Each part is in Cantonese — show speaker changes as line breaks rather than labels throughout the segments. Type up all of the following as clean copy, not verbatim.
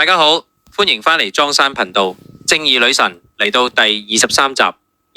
大家好，歡迎返嚟莊山頻道。正義女神嚟到第23集，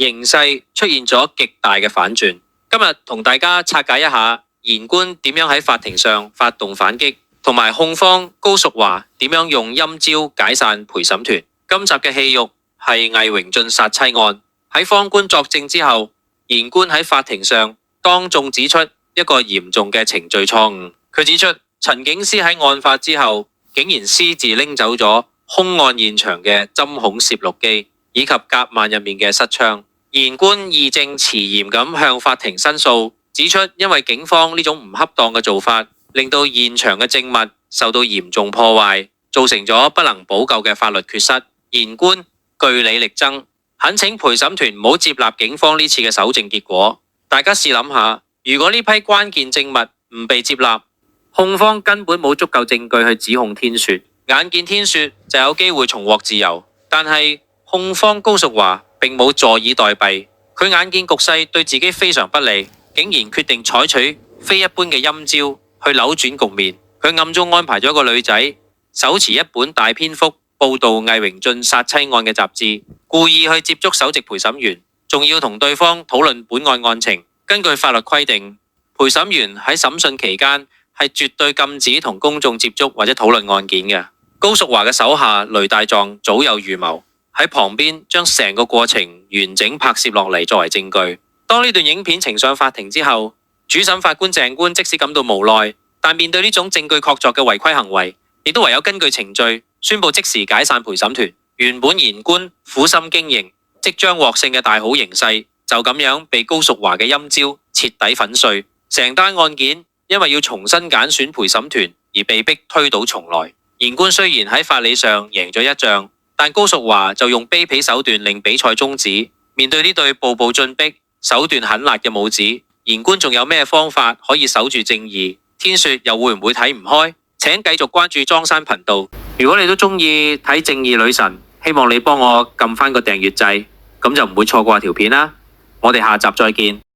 形勢出現咗極大嘅反轉。今日同大家拆解一下言官點樣喺法庭上發動反擊，同埋控方高淑華點樣用陰招解散陪審團。今集嘅戲肉係魏榮俊殺妻案。喺方官作證之後，言官喺法庭上當眾指出一個嚴重嘅程序錯誤。佢指出陳警司喺案發之後竟然私自拎走咗兇案現場嘅針孔攝錄機以及夾萬入面嘅失槍。言官義正辭嚴咁向法庭申訴，指出因為警方呢種唔恰當嘅做法，令到現場嘅證物受到嚴重破壞，造成咗不能補救嘅法律缺失。言官據理力爭，懇請陪審團唔好接納警方呢次嘅搜證結果。大家試諗下，如果呢批關鍵證物唔被接納，控方根本冇足夠證據去指控天雪，眼見天雪就有機會重獲自由。但係控方高淑華並冇坐以待斃，佢眼見局勢對自己非常不利，竟然決定採取非一般嘅陰招去扭轉局面。佢暗中安排咗一個女仔手持一本大篇幅報道魏榮俊殺妻案嘅雜誌，故意去接觸首席陪審員，仲要同對方討論本案案情。根據法律規定，陪審員喺審訊期間係絕對禁止同公眾接觸或者討論案件嘅。高淑華嘅手下雷大壯早有預謀，喺旁邊將成個過程完整拍攝落嚟作為證據。當呢段影片呈上法庭之後，主審法官鄭官即使感到無奈，但面對呢種證據確鑿嘅違規行為，亦都唯有根據程序宣布即時解散陪審團。原本言官苦心經營，即將獲勝嘅大好形勢，就咁樣被高淑華嘅陰招徹底粉碎。成單案件因為要重新揀選陪審團而被迫推倒重來。言官雖然喺法理上贏咗一仗，但高淑華就用卑鄙手段令比賽終止。面對呢對步步進逼、手段狠辣嘅母子，言官仲有咩方法可以守住正義？天雪又會唔會睇唔開？請繼續關注莊山頻道。如果你都中意睇正義女神，希望你幫我撳翻個訂閱掣，咁就唔會錯過條片啦。我哋下集再見。